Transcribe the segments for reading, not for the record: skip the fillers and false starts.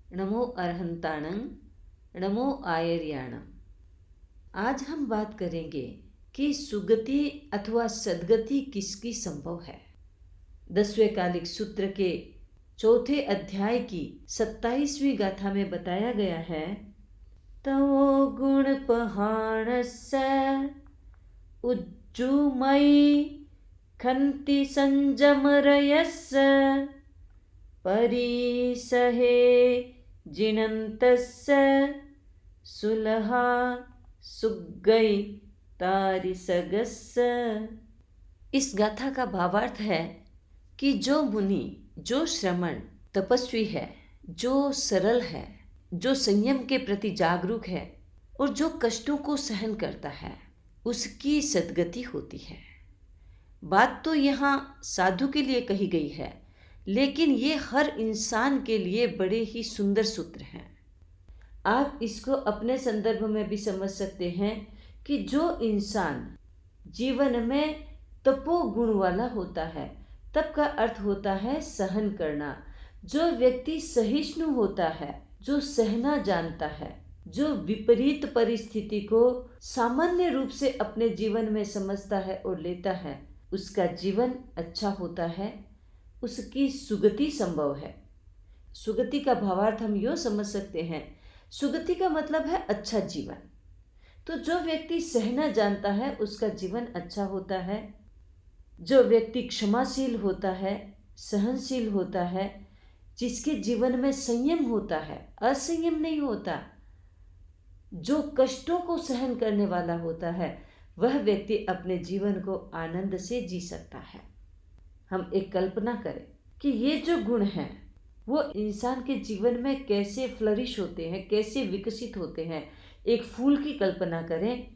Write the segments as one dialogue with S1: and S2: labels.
S1: नमो अरहंताणं, नमो आयर्याणं। आज हम बात करेंगे कि सुगति अथवा सद्गति किसकी संभव है। 10वें कालिक सूत्र के चौथे अध्याय की 27वीं गाथा में बताया गया है, तवो गुण पहाणस्य उज्जुमयी खन्ति संजमरयस्य परिसहे जिनन्तस्य सुलहा सुगई तारिसगस्य। इस गाथा का भावार्थ है कि जो मुनि, जो श्रमण तपस्वी है, जो सरल है, जो संयम के प्रति जागरूक है और जो कष्टों को सहन करता है, उसकी सद्गति होती है। बात तो यहाँ साधु के लिए कही गई है, लेकिन ये हर इंसान के लिए बड़े ही सुंदर सूत्र हैं। आप इसको अपने संदर्भ में भी समझ सकते हैं कि जो इंसान जीवन में तपोगुण वाला होता है, तप का अर्थ होता है सहन करना। जो व्यक्ति सहिष्णु होता है, जो सहना जानता है, जो विपरीत परिस्थिति को सामान्य रूप से अपने जीवन में समझता है और लेता है, उसका जीवन अच्छा होता है, उसकी सुगति संभव है। सुगति का भावार्थ हम यूँ समझ सकते हैं, सुगति का मतलब है अच्छा जीवन। तो जो व्यक्ति सहना जानता है उसका जीवन अच्छा होता है। जो व्यक्ति क्षमाशील होता है, सहनशील होता है, जिसके जीवन में संयम होता है, असंयम नहीं होता, जो कष्टों को सहन करने वाला होता है, वह व्यक्ति अपने जीवन को आनंद से जी सकता है। हम एक कल्पना करें कि ये जो गुण हैं वो इंसान के जीवन में कैसे फ्लरिश होते हैं, कैसे विकसित होते हैं। एक फूल की कल्पना करें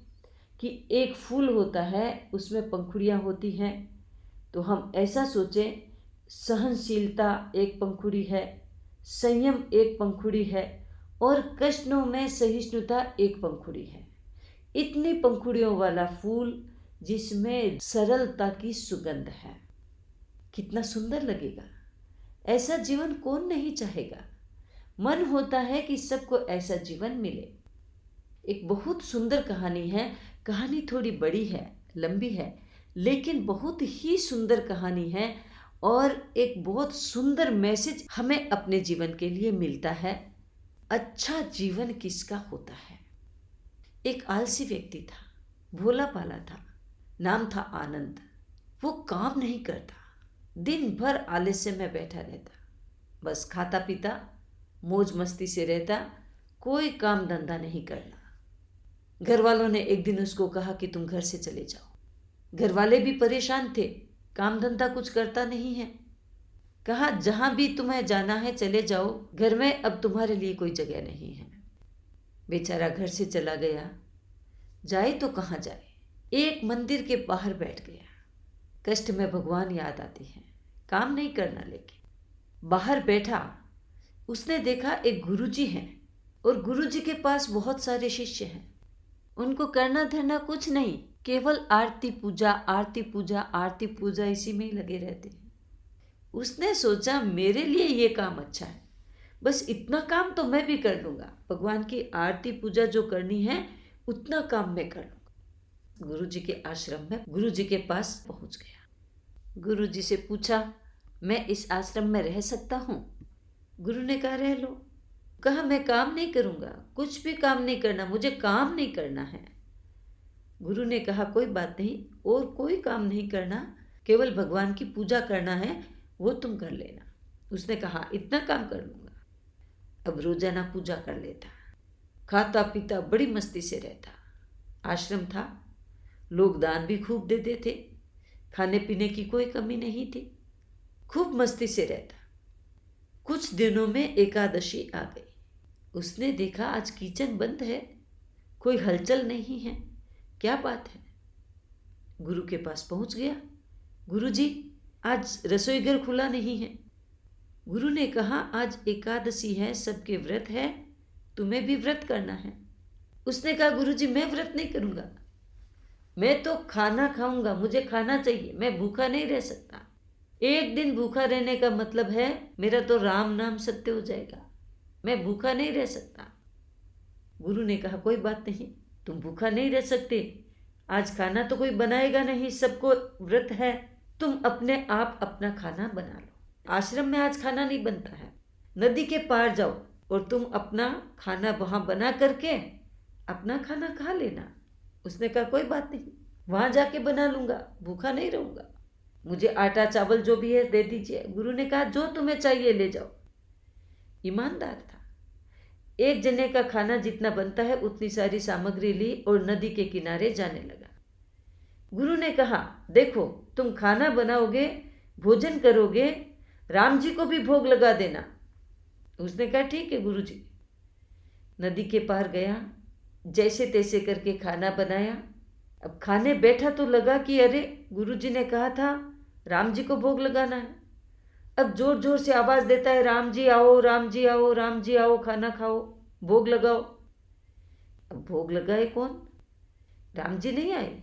S1: कि एक फूल होता है, उसमें पंखुड़ियाँ होती हैं। तो हम ऐसा सोचें, सहनशीलता एक पंखुड़ी है, संयम एक पंखुड़ी है और कष्टों में सहिष्णुता एक पंखुड़ी है। इतनी पंखुड़ियों वाला फूल जिसमें सरलता की सुगंध है, कितना सुंदर लगेगा। ऐसा जीवन कौन नहीं चाहेगा। मन होता है कि सबको ऐसा जीवन मिले। एक बहुत सुंदर कहानी है, कहानी थोड़ी बड़ी है, लंबी है, लेकिन बहुत ही सुंदर कहानी है और एक बहुत सुंदर मैसेज हमें अपने जीवन के लिए मिलता है। अच्छा जीवन किसका होता है। एक आलसी व्यक्ति था, भोला भाला था, नाम था आनंद। वो काम नहीं करता, दिन भर आलस्य में बैठा रहता, बस खाता पीता मौज मस्ती से रहता, कोई काम धंधा नहीं करना। घर वालों ने एक दिन उसको कहा कि तुम घर से चले जाओ। घर वाले भी परेशान थे, काम धंधा कुछ करता नहीं है। कहा जहाँ भी तुम्हें जाना है चले जाओ, घर में अब तुम्हारे लिए कोई जगह नहीं है। बेचारा घर से चला गया, जाए तो कहाँ जाए। एक मंदिर के बाहर बैठ गया। कष्ट में भगवान याद आती है, काम नहीं करना, लेकिन बाहर बैठा। उसने देखा एक गुरुजी हैं और गुरुजी के पास बहुत सारे शिष्य हैं। उनको करना धरना कुछ नहीं, केवल आरती पूजा, आरती पूजा, आरती पूजा, इसी में ही लगे रहते हैं। उसने सोचा मेरे लिए ये काम अच्छा है, बस इतना काम तो मैं भी कर लूँगा। भगवान की आरती पूजा जो करनी है उतना काम मैं कर लूँगा। गुरुजी के आश्रम में गुरुजी के पास पहुँच गया। गुरुजी से पूछा, मैं इस आश्रम में रह सकता हूँ? गुरु ने कहा रह लो। कहा मैं काम नहीं करूँगा, कुछ भी काम नहीं करना, मुझे काम नहीं करना है। गुरु ने कहा कोई बात नहीं, और कोई काम नहीं करना, केवल भगवान की पूजा करना है, वो तुम कर लेना। उसने कहा इतना काम कर लूँगा। अब रोजाना पूजा कर लेता, खाता पीता, बड़ी मस्ती से रहता। आश्रम था, लोग दान भी खूब देते थे, खाने पीने की कोई कमी नहीं थी, खूब मस्ती से रहता। कुछ दिनों में एकादशी आ गई। उसने देखा आज किचन बंद है, कोई हलचल नहीं है, क्या बात है। गुरु के पास पहुंच गया, गुरुजी आज रसोई घर खुला नहीं है। गुरु ने कहा आज एकादशी है, सबके व्रत है, तुम्हें भी व्रत करना है। उसने कहा गुरुजी मैं व्रत नहीं करूँगा, मैं तो खाना खाऊंगा, मुझे खाना चाहिए, मैं भूखा नहीं रह सकता। एक दिन भूखा रहने का मतलब है मेरा तो राम नाम सत्य हो जाएगा। मैं भूखा नहीं रह सकता। गुरु ने कहा कोई बात नहीं, तुम भूखा नहीं रह सकते, आज खाना तो कोई बनाएगा नहीं, सबको व्रत है, तुम अपने आप अपना खाना बना लो। आश्रम में आज खाना नहीं बनता है, नदी के पार जाओ और तुम अपना खाना वहाँ बना करके अपना खाना खा लेना। उसने कहा कोई बात नहीं, वहाँ जाके बना लूँगा, भूखा नहीं रहूँगा, मुझे आटा चावल जो भी है दे दीजिए। गुरु ने कहा जो तुम्हें चाहिए ले जाओ। ईमानदार था। एक जने का खाना जितना बनता है उतनी सारी सामग्री ली और नदी के किनारे जाने लगा। गुरु ने कहा देखो, तुम खाना बनाओगे, भोजन करोगे, राम जी को भी भोग लगा देना। उसने कहा ठीक है गुरु जी। नदी के पार गया, जैसे तैसे करके खाना बनाया। अब खाने बैठा तो लगा कि अरे गुरु जी ने कहा था राम जी को भोग लगाना है। अब जोर जोर से आवाज़ देता है राम जी आओ, राम जी आओ, राम जी आओ, खाना खाओ, भोग लगाओ। अब भोग लगाए कौन? राम जी नहीं आए।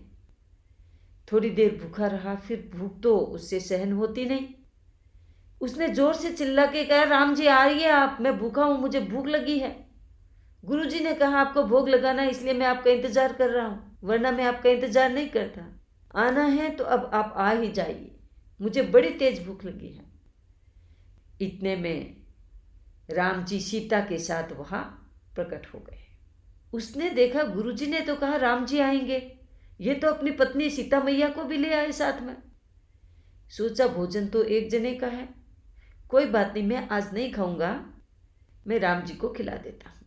S1: थोड़ी देर भूखा रहा, फिर भूख तो उससे सहन होती नहीं। उसने जोर से चिल्ला के कहा राम जी आइए आप, मैं भूखा हूँ, मुझे भूख लगी है। गुरु जी ने कहा आपको भोग लगाना है इसलिए मैं आपका इंतजार कर रहा हूँ, वरना मैं आपका इंतजार नहीं करता। आना है तो अब आप आ ही जाइए, मुझे बड़ी तेज भूख लगी है। इतने में राम जी सीता के साथ वहाँ प्रकट हो गए। उसने देखा गुरु जी ने तो कहा राम जी आएंगे, ये तो अपनी पत्नी सीता मैया को भी ले आए साथ में। सोचा भोजन तो एक जने का है, कोई बात नहीं, मैं आज नहीं खाऊंगा, मैं राम जी को खिला देता हूँ।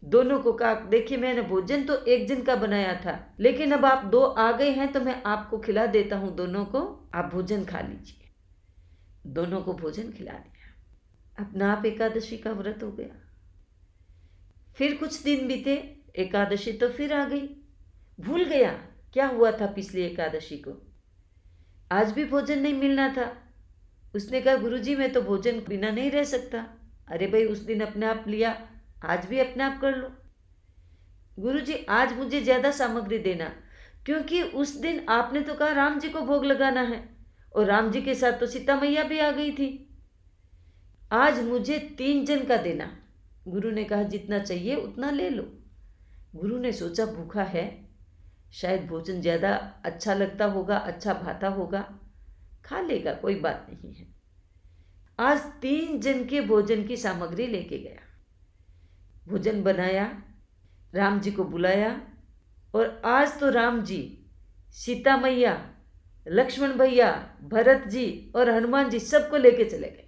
S1: दोनों को कहा देखिए मैंने भोजन तो एक जन का बनाया था, लेकिन अब आप दो आ गए हैं तो मैं आपको खिला देता हूँ, दोनों को आप भोजन खा लीजिए। दोनों को भोजन खिला दिया। अपना आप एकादशी का व्रत हो गया। फिर कुछ दिन बीते, एकादशी तो फिर आ गई। भूल गया क्या हुआ था पिछली एकादशी को। आज भी भोजन नहीं मिलना था। उसने कहा गुरुजी मैं तो भोजन बिना नहीं रह सकता। अरे भाई उस दिन अपने आप लिया, आज भी अपने आप कर लो। गुरुजी आज मुझे ज़्यादा सामग्री देना, क्योंकि उस दिन आपने तो कहा राम जी को भोग लगाना है और राम जी के साथ तो सीता मैया भी आ गई थी। आज मुझे 3 जन का देना। गुरु ने कहा जितना चाहिए उतना ले लो। गुरु ने सोचा भूखा है, शायद भोजन ज़्यादा अच्छा लगता होगा, अच्छा भाता होगा, खा लेगा, कोई बात नहीं है। आज 3 जन के भोजन की सामग्री लेके गया। भोजन बनाया, राम जी को बुलाया और आज तो राम जी, सीता मैया, लक्ष्मण भैया, भरत जी और हनुमान जी सबको लेके चले गए।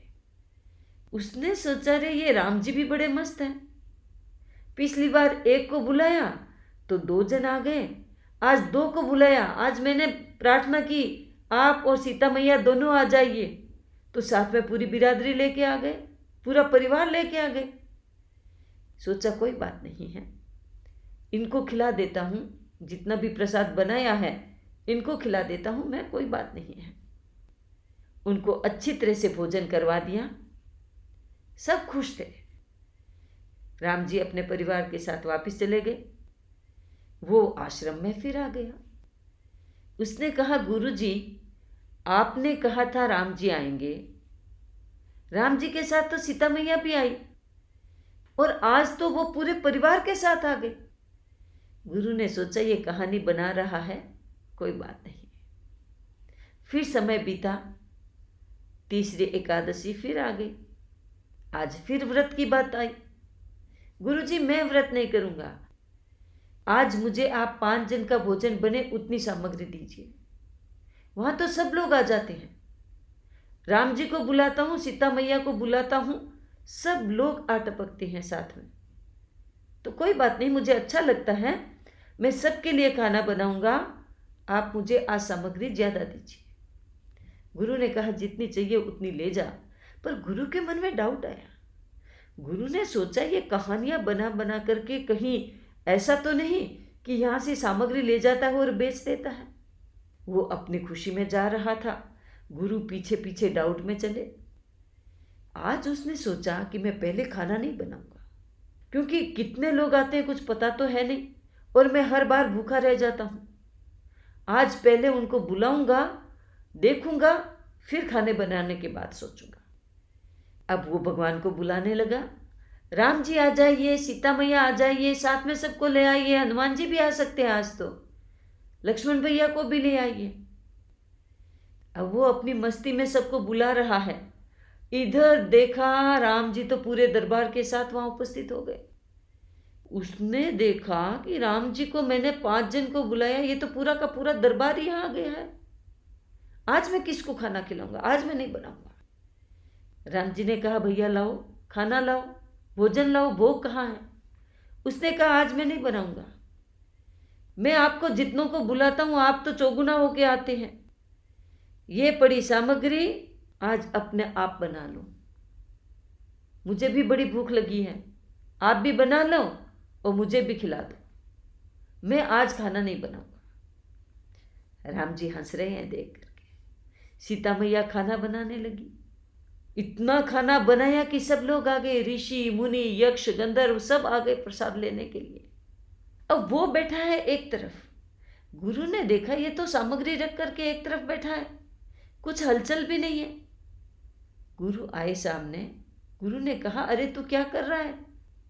S1: उसने सोचा रे ये राम जी भी बड़े मस्त हैं। पिछली बार एक को बुलाया तो 2 जन आ गए, आज 2 को बुलाया। आज मैंने प्रार्थना की आप और सीता मैया दोनों आ जाइए, तो साथ में पूरी बिरादरी लेके आ गए, पूरा परिवार लेके आ गए। सोचा कोई बात नहीं है, इनको खिला देता हूँ, जितना भी प्रसाद बनाया है इनको खिला देता हूँ मैं, कोई बात नहीं है। उनको अच्छी तरह से भोजन करवा दिया, सब खुश थे। राम जी अपने परिवार के साथ वापस चले गए। वो आश्रम में फिर आ गया। उसने कहा गुरुजी आपने कहा था राम जी आएंगे, राम जी के साथ तो सीता मैया भी आई और आज तो वो पूरे परिवार के साथ आ गए। गुरु ने सोचा ये कहानी बना रहा है, कोई बात नहीं। फिर समय बीता, तीसरी एकादशी फिर आ गई। आज फिर व्रत की बात आई। गुरुजी मैं व्रत नहीं करूँगा, आज मुझे आप 5 जन का भोजन बने उतनी सामग्री दीजिए। वहाँ तो सब लोग आ जाते हैं, राम जी को बुलाता हूँ, सीता मैया को बुलाता हूँ, सब लोग आ टपकते हैं साथ में। तो कोई बात नहीं, मुझे अच्छा लगता है, मैं सबके लिए खाना बनाऊँगा, आप मुझे आज सामग्री ज़्यादा दीजिए। गुरु ने कहा जितनी चाहिए उतनी ले जा। पर गुरु के मन में डाउट आया। गुरु ने सोचा ये कहानियाँ बना बना करके कहीं ऐसा तो नहीं कि यहाँ से सामग्री ले जाता है और बेच देता है। वो अपनी खुशी में जा रहा था, गुरु पीछे पीछे डाउट में चले। आज उसने सोचा कि मैं पहले खाना नहीं बनाऊंगा, क्योंकि कितने लोग आते हैं कुछ पता तो है नहीं और मैं हर बार भूखा रह जाता हूँ। आज पहले उनको बुलाऊंगा, देखूंगा, फिर खाने बनाने के बाद सोचूंगा। अब वो भगवान को बुलाने लगा, राम जी आ जाइए, सीता मैया आ जाइए, साथ में सबको ले आइए, हनुमान जी भी आ सकते हैं आज तो, लक्ष्मण भैया को भी ले आइए। अब वो अपनी मस्ती में सबको बुला रहा है। इधर देखा, राम जी तो पूरे दरबार के साथ वहां उपस्थित हो गए। उसने देखा कि राम जी को मैंने 5 जन को बुलाया, ये तो पूरा का पूरा दरबार ही आ गया है। आज मैं किसको खाना खिलाऊंगा, आज मैं नहीं बनाऊंगा। राम जी ने कहा, भैया लाओ खाना, लाओ भोजन लाओ, भोग कहाँ है? उसने कहा, आज मैं नहीं बनाऊंगा। मैं आपको जितनों को बुलाता हूं आप तो चौगुना होके आते हैं। ये पड़ी सामग्री आज अपने आप बना लो। मुझे भी बड़ी भूख लगी है, आप भी बना लो और मुझे भी खिला दो। मैं आज खाना नहीं बनाऊंगा। राम जी हंस रहे हैं देख करके। सीता मैया खाना बनाने लगी। इतना खाना बनाया कि सब लोग आ गए, ऋषि मुनि यक्ष गंधर्व सब आ गए प्रसाद लेने के लिए। अब वो बैठा है एक तरफ। गुरु ने देखा ये तो सामग्री रख करके एक तरफ बैठा है, कुछ हलचल भी नहीं है। गुरु आए सामने। गुरु ने कहा, अरे तू क्या कर रहा है?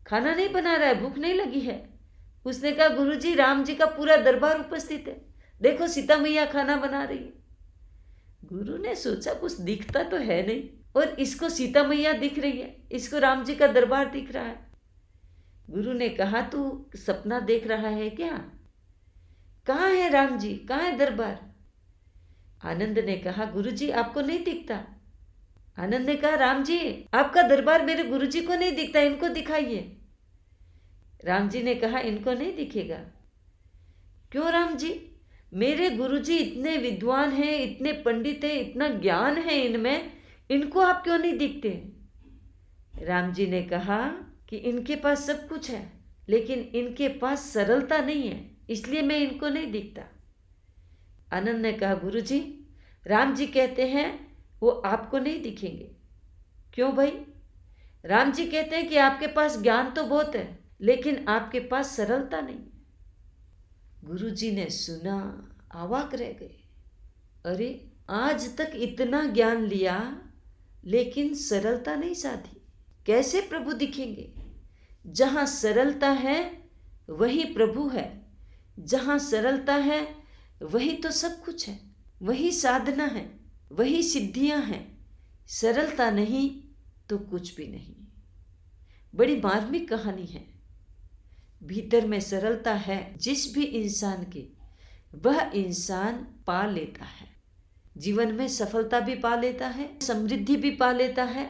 S1: खाना नहीं बना रहा है, भूख नहीं लगी है? उसने कहा, गुरु जी राम जी का पूरा दरबार उपस्थित है, देखो सीता मैया खाना बना रही है। गुरु ने सोचा कुछ दिखता तो है नहीं, और इसको सीता मैया दिख रही है, इसको राम जी का दरबार दिख रहा है। गुरु ने कहा, तू सपना देख रहा है क्या? कहाँ है राम जी, कहाँ है दरबार? आनंद ने कहा, गुरु जी आपको नहीं दिखता? आनंद ने कहा, राम जी आपका दरबार मेरे गुरु जी को नहीं दिखता, इनको दिखाइए। राम जी ने कहा, इनको नहीं दिखेगा? क्यों राम जी? मेरे गुरु जी इतने विद्वान हैं, इतने पंडित हैं, इतना ज्ञान है इनमें, इनको आप क्यों नहीं दिखते? राम जी ने कहा कि इनके पास सब कुछ है, लेकिन इनके पास सरलता नहीं है, इसलिए मैं इनको नहीं दिखता। आनंद ने कहा, गुरु जी राम जी कहते हैं वो आपको नहीं दिखेंगे। क्यों भाई? राम जी कहते हैं कि आपके पास ज्ञान तो बहुत है, लेकिन आपके पास सरलता नहीं। गुरु जी ने सुना, अवाक रह गए। अरे आज तक इतना ज्ञान लिया, लेकिन सरलता नहीं साधी, कैसे प्रभु दिखेंगे? जहाँ सरलता है वही प्रभु है, जहाँ सरलता है वही तो सब कुछ है, वही साधना है, वही सिद्धियां हैं। सरलता नहीं तो कुछ भी नहीं। बड़ी मार्मिक कहानी है। भीतर में सरलता है जिस भी इंसान की, वह इंसान पा लेता है, जीवन में सफलता भी पा लेता है, समृद्धि भी पा लेता है।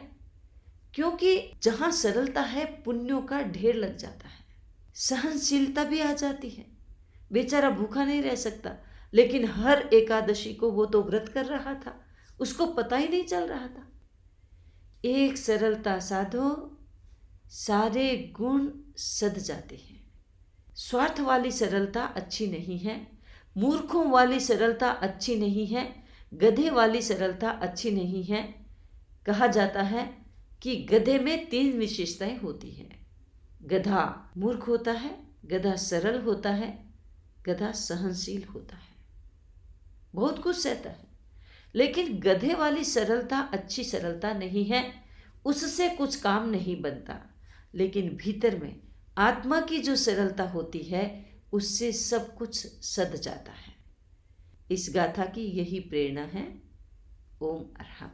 S1: क्योंकि जहाँ सरलता है पुण्यों का ढेर लग जाता है, सहनशीलता भी आ जाती है। बेचारा भूखा नहीं रह सकता, लेकिन हर एकादशी को वो तो व्रत कर रहा था, उसको पता ही नहीं चल रहा था। एक सरलता साधो, सारे गुण सध जाते हैं। स्वार्थ वाली सरलता अच्छी नहीं है, मूर्खों वाली सरलता अच्छी नहीं है, गधे वाली सरलता अच्छी नहीं है। कहा जाता है कि गधे में 3 विशेषताएं होती हैं। गधा मूर्ख होता है, गधा सरल होता है, गधा सहनशील होता है, बहुत कुछ सहता है। लेकिन गधे वाली सरलता अच्छी सरलता नहीं है, उससे कुछ काम नहीं बनता। लेकिन भीतर में आत्मा की जो सरलता होती है, उससे सब कुछ सध जाता है। इस गाथा की यही प्रेरणा है। ओम अरहम।